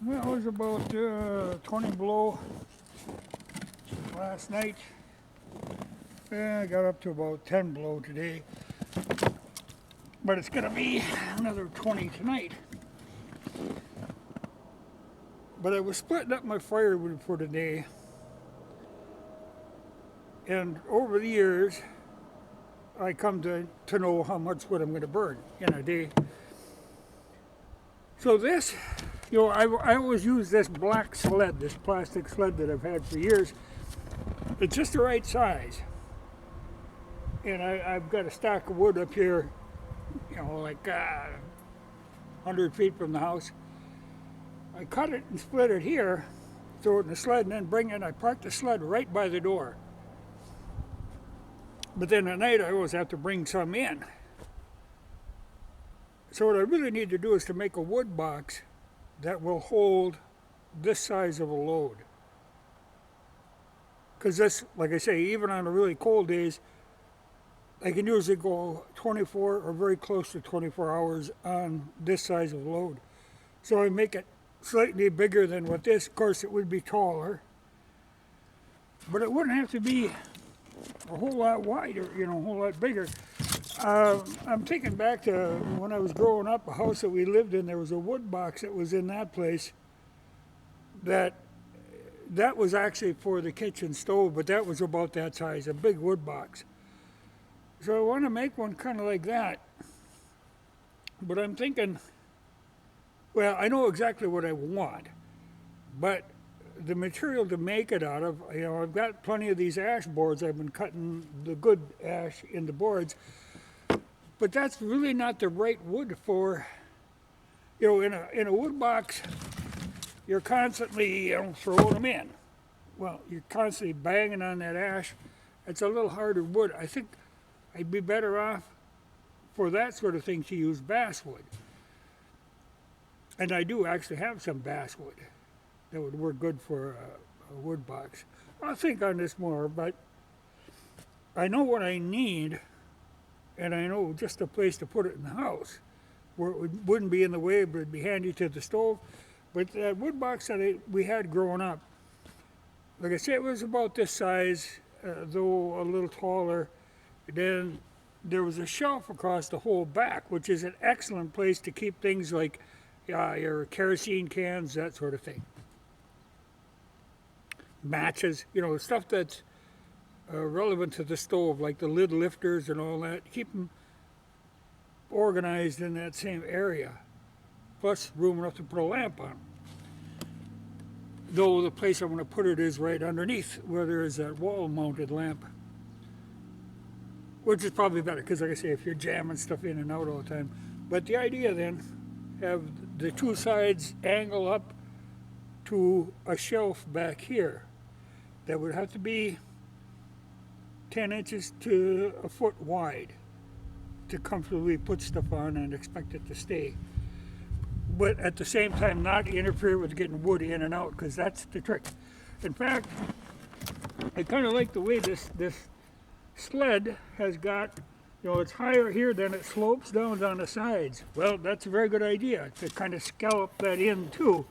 Well, it was about 20 below last night. I got up to about 10 below today. But it's going to be another 20 tonight. But I was splitting up my firewood for today. And over the years, I come to know how much wood I'm going to burn in a day. So this, I always use this black sled, this plastic sled that I've had for years. It's just the right size. And I've got a stack of wood up here, like 100 feet from the house. I cut it and split it here, throw it in the sled, and then I park the sled right by the door. But then at night I always have to bring some in. So what I really need to do is to make a wood box that will hold this size of a load. Because this, like I say, even on the really cold days, I can usually go 24 or very close to 24 hours on this size of load. So I make it slightly bigger than what this. Of course, it would be taller, but it wouldn't have to be a whole lot wider, a whole lot bigger. I'm thinking back to when I was growing up, a house that we lived in, there was a wood box that was in that place that was actually for the kitchen stove, but that was about that size, a big wood box. So I want to make one kind of like that. But I'm thinking, well, I know exactly what I want, but the material to make it out of, I've got plenty of these ash boards. I've been cutting the good ash into boards, but that's really not the right wood for, in a wood box, you're constantly, throwing them in. Well, you're constantly banging on that ash. It's a little harder wood. I think I'd be better off for that sort of thing to use basswood. And I do actually have some basswood that would work good for a wood box. I'll think on this more, but I know what I need, and I know just a place to put it in the house where it wouldn't be in the way, but it'd be handy to the stove. But that wood box that we had growing up, like I said, it was about this size, though a little taller. Then there was a shelf across the whole back, which is an excellent place to keep things like your kerosene cans, that sort of thing. Matches, stuff that's relevant to the stove, like the lid lifters and all that. Keep them organized in that same area. Plus room enough to put a lamp on. Though the place I want to put it is right underneath where there is that wall-mounted lamp. Which is probably better, because like I say, if you're jamming stuff in and out all the time. But the idea then, have the two sides angle up to a shelf back here that would have to be 10 inches to a foot wide to comfortably put stuff on and expect it to stay. But at the same time, not interfere with getting wood in and out, because that's the trick. In fact, I kind of like the way this sled has got, it's higher here than it slopes down on the sides. Well, that's a very good idea to kind of scallop that in too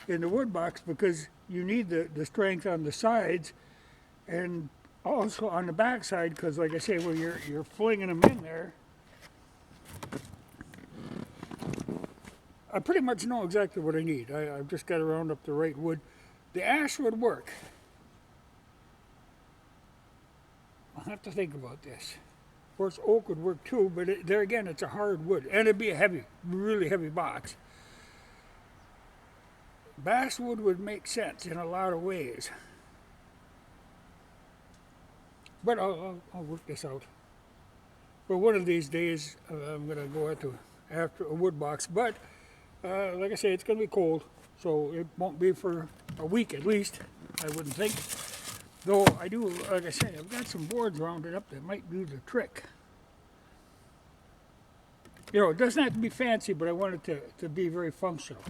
in the wood box, because you need the strength on the sides and also on the back side, because like I say, when you're flinging them in there, I pretty much know exactly what I need. I've just got to round up the right wood. The ash would work. I'll have to think about this. Of course, oak would work too, but there again, it's a hard wood, and it'd be a heavy, really heavy box. Basswood would make sense in a lot of ways. But I'll work this out. But one of these days, I'm going to go after a wood box. But like I say, it's going to be cold, so it won't be for a week at least, I wouldn't think. Though I do, like I say, I've got some boards rounded up that might do the trick. It doesn't have to be fancy, but I want it to be very functional.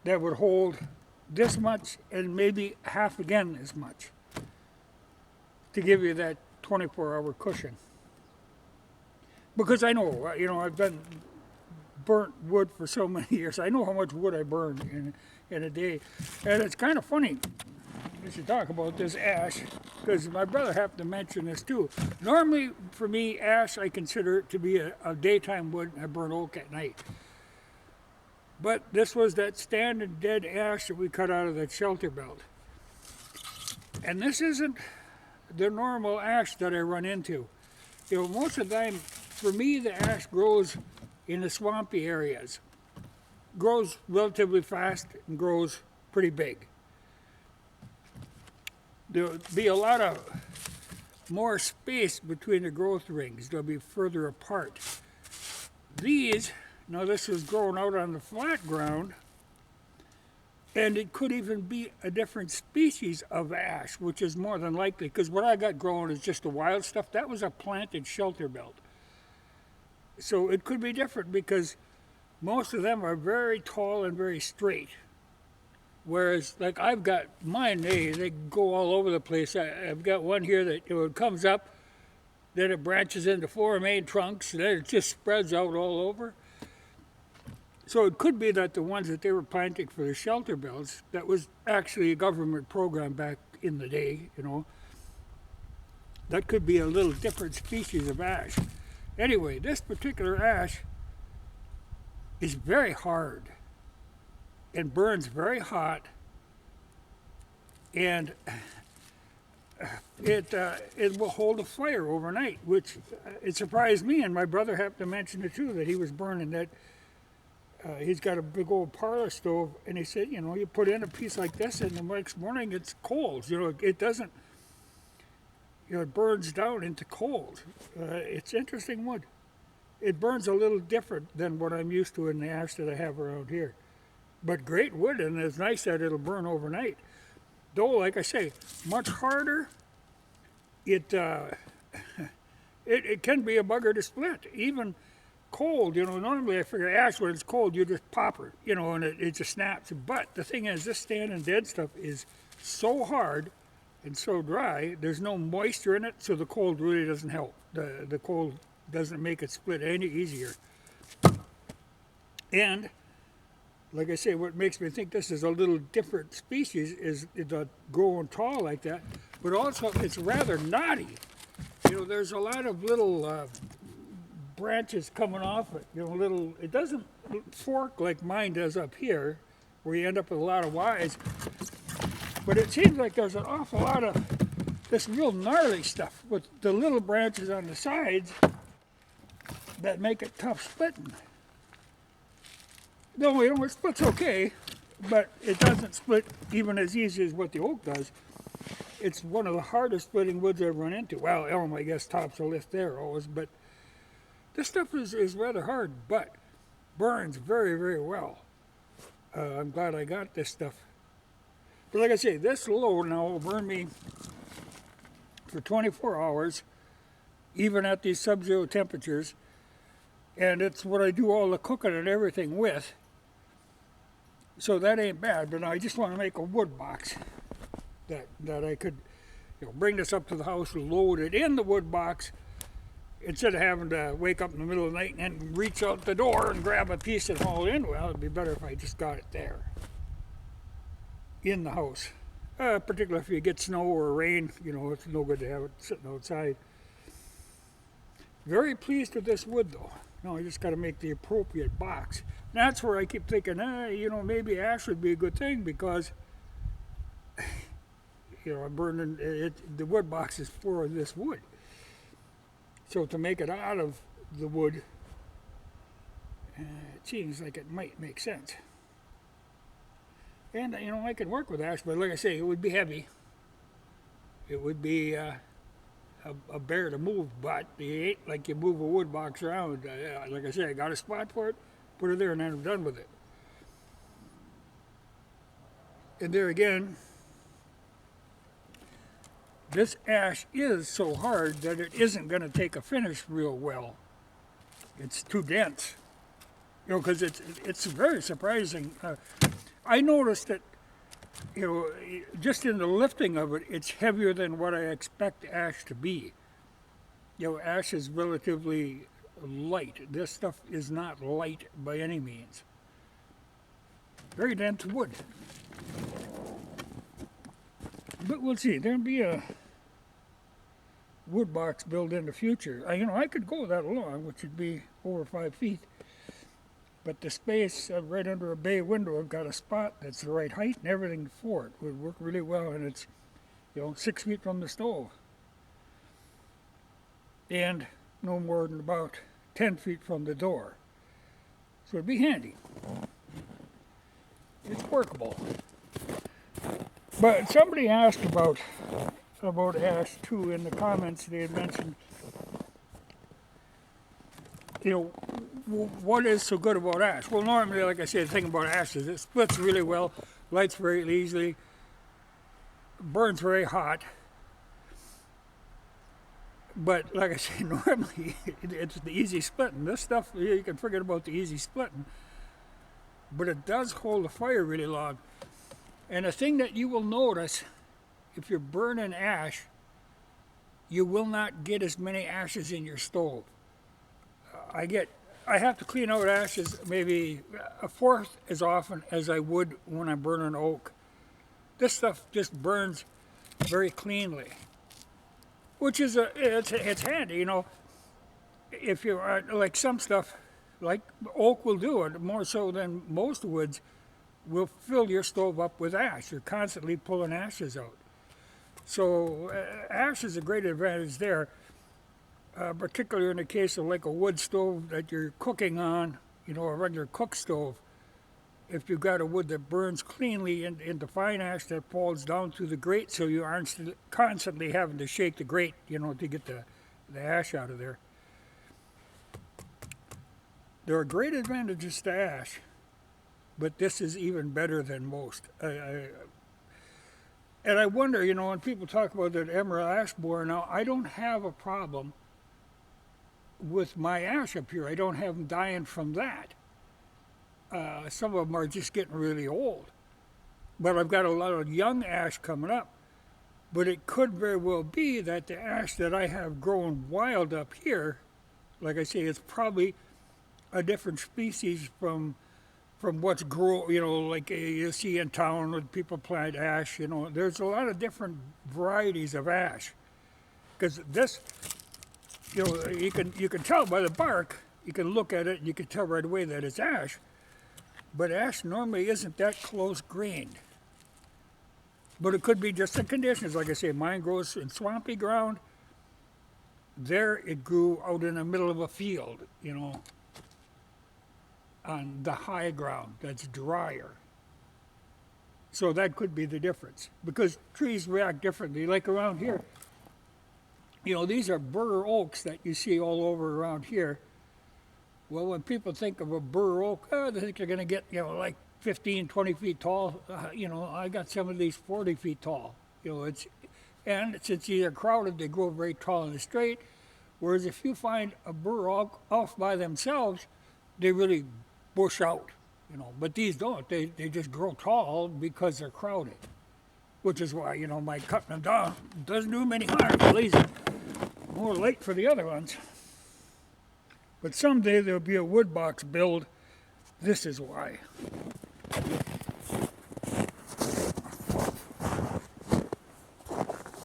That would hold this much and maybe half again as much to give you that 24-hour cushion. Because I know, I've been burnt wood for so many years. I know how much wood I burn in a day. And it's kind of funny, we should talk about this ash, because my brother happened to mention this too. Normally, for me, ash, I consider it to be a daytime wood, and I burn oak at night. But this was that standing dead ash that we cut out of that shelter belt. And this isn't the normal ash that I run into. You know, most of the time, for me, the ash grows in the swampy areas. Grows relatively fast and grows pretty big. There'll be a lot of more space between the growth rings. They'll be further apart. These, now this was grown out on the flat ground, and it could even be a different species of ash, which is more than likely, because what I got growing is just the wild stuff. That was a planted shelter belt. So it could be different because most of them are very tall and very straight. Whereas, like I've got mine, they go all over the place. I've got one here that it comes up, then it branches into 4 main trunks, and then it just spreads out all over. So it could be that the ones that they were planting for the shelter belts, that was actually a government program back in the day, you know. That could be a little different species of ash. Anyway, this particular ash is very hard and burns very hot, and it will hold a fire overnight, which it surprised me, and my brother happened to mention it too, that he was burning that. He's got a big old parlor stove, and he said, you know, you put in a piece like this, and the next morning it's cold. You know, it doesn't, you know, it burns down into cold. It's interesting wood. It burns a little different than what I'm used to in the ash that I have around here. But great wood, and it's nice that it'll burn overnight. Though, like I say, much harder. It can be a bugger to split, even cold. You know, normally I figure ash, when it's cold, you just pop it, you know, and it just snaps. But the thing is, this standing dead stuff is so hard and so dry, there's no moisture in it, so the cold really doesn't help. The cold doesn't make it split any easier. And like I say, what makes me think this is a little different species is it growing tall like that, but also it's rather knotty. You know, there's a lot of little branches coming off it. You know, it doesn't fork like mine does up here, where you end up with a lot of Ys. But it seems like there's an awful lot of this real gnarly stuff with the little branches on the sides that make it tough splitting. No, you know, it splits okay, but it doesn't split even as easy as what the oak does. It's one of the hardest splitting woods I've run into. Well, elm, I guess, tops the list there always, but this stuff is rather hard, but burns very, very well. I'm glad I got this stuff. But like I say, this load now will burn me for 24 hours, even at these sub-zero temperatures. And it's what I do all the cooking and everything with. So that ain't bad, but I just want to make a wood box that I could, you know, bring this up to the house, load it in the wood box, instead of having to wake up in the middle of the night and reach out the door and grab a piece and haul it in. Well, it'd be better if I just got it there in the house. Particularly if you get snow or rain, you know, it's no good to have it sitting outside. Very pleased with this wood though. Now I just got to make the appropriate box. And that's where I keep thinking, you know, maybe ash would be a good thing because, you know, I'm burning it. The wood box is for this wood. So to make it out of the wood, it seems like it might make sense. And, you know, I can work with ash, but like I say, it would be heavy. It would be a bear to move, but it ain't like you move a wood box around. Like I say, I got a spot for it, put it there, and then I'm done with it. And there again, this ash is so hard that it isn't going to take a finish real well. It's too dense. You know, because it's very surprising. I noticed that, you know, just in the lifting of it, it's heavier than what I expect ash to be. You know, ash is relatively light. This stuff is not light by any means. Very dense wood. But we'll see. There'll be a wood box built in the future. I could go that long, which would be over 5 feet. But the space right under a bay window, I've got a spot that's the right height and everything for it. Would work really well, and it's 6 feet from the stove. And no more than about 10 feet from the door. So it'd be handy. It's workable. But somebody asked about ash too in the comments. They had mentioned, what is so good about ash? Well, normally, like I said, the thing about ash is it splits really well, lights very easily, burns very hot. But like I say, normally it's the easy splitting. This stuff, you can forget about the easy splitting. But it does hold the fire really long. And the thing that you will notice, if you're burning ash, you will not get as many ashes in your stove. I have to clean out ashes maybe a fourth as often as I would when I'm burning oak. This stuff just burns very cleanly, which is it's handy, If you like some stuff, like oak will do it more so than most woods, will fill your stove up with ash. You're constantly pulling ashes out. So ash is a great advantage there. Particularly in the case of like a wood stove that you're cooking on, a regular cook stove. If you've got a wood that burns cleanly into fine ash that falls down through the grate, so you aren't constantly having to shake the grate, to get the ash out of there. There are great advantages to ash, but this is even better than most. And I wonder, when people talk about that emerald ash borer, now I don't have a problem with my ash up here. I don't have them dying from that. Some of them are just getting really old. But I've got a lot of young ash coming up. But it could very well be that the ash that I have growing wild up here, like I say, it's probably a different species from what's like you see in town when people plant ash. There's a lot of different varieties of ash. Because this, you can tell by the bark, you can look at it and you can tell right away that it's ash. But ash normally isn't that close grained. But it could be just the conditions. Like I say, mine grows in swampy ground. There it grew out in the middle of a field, on the high ground that's drier. So that could be the difference. Because trees react differently. Like around here, these are bur oaks that you see all over around here. Well, when people think of a bur oak, they think they're going to get, like 15, 20 feet tall. I got some of these 40 feet tall. And since they're crowded, they grow very tall and straight. Whereas if you find a bur oak off by themselves, they really bush out. But these don't. They just grow tall because they're crowded. Which is why, my cutting them down doesn't do them any harm. At least more light for the other ones. But someday there'll be a wood box build. This is why.